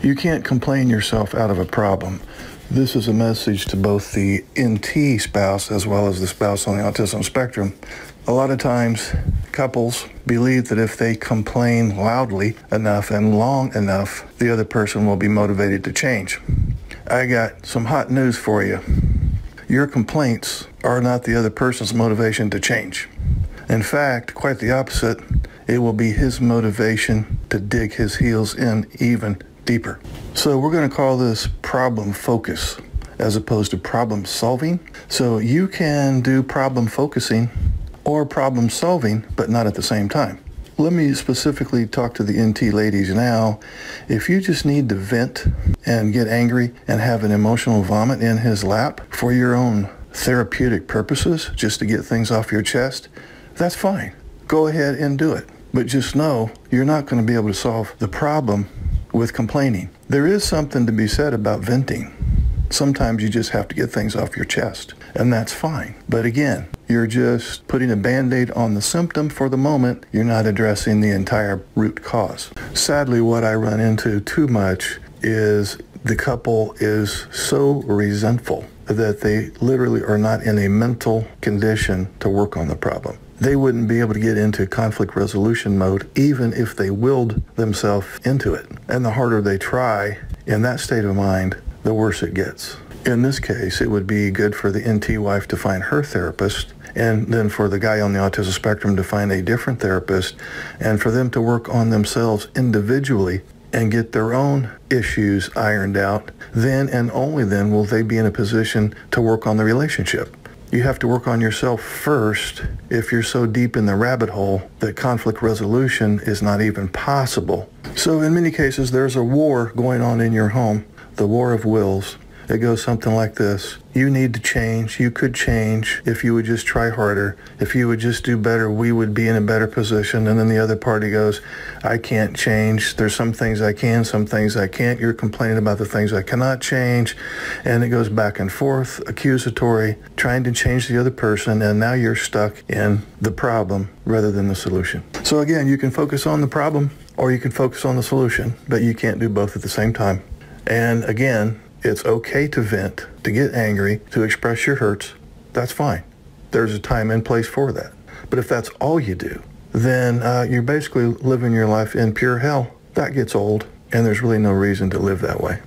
You can't complain yourself out of a problem. This is a message to both the NT spouse as well as the spouse on the autism spectrum. A lot of times, couples believe that if they complain loudly enough and long enough, the other person will be motivated to change. I got some hot news for you. Your complaints are not the other person's motivation to change. In fact, quite the opposite. It will be his motivation to dig his heels in even deeper. So we're going to call this problem focus as opposed to problem solving. So you can do problem focusing or problem solving, but not at the same time. Let me specifically talk to the NT ladies now. If you just need to vent and get angry and have an emotional vomit in his lap for your own therapeutic purposes, just to get things off your chest, that's fine. Go ahead and do it. But just know you're not going to be able to solve the problem with complaining. There is something to be said about venting. Sometimes you just have to get things off your chest, and that's fine. But again, you're just putting a Band-Aid on the symptom for the moment. You're not addressing the entire root cause. Sadly, what I run into too much is the couple is so resentful that they literally are not in a mental condition to work on the problem. They wouldn't be able to get into conflict resolution mode even if they willed themselves into it. And the harder they try in that state of mind, the worse it gets. In this case, it would be good for the NT wife to find her therapist, and then for the guy on the autism spectrum to find a different therapist, and for them to work on themselves individually and get their own issues ironed out. Then and only then will they be in a position to work on the relationship. You have to work on yourself first if you're so deep in the rabbit hole that conflict resolution is not even possible. So in many cases, there's a war going on in your home, the war of wills. It goes something like this. You need to change. You could change if you would just try harder. If you would just do better, we would be in a better position. And then the other party goes, I can't change. There's some things I can, some things I can't. You're complaining about the things I cannot change. And it goes back and forth, accusatory, trying to change the other person. And now you're stuck in the problem rather than the solution. So again, you can focus on the problem or you can focus on the solution, but you can't do both at the same time. And again, it's okay to vent, to get angry, to express your hurts. That's fine. There's a time and place for that. But if that's all you do, then you're basically living your life in pure hell. That gets old, and there's really no reason to live that way.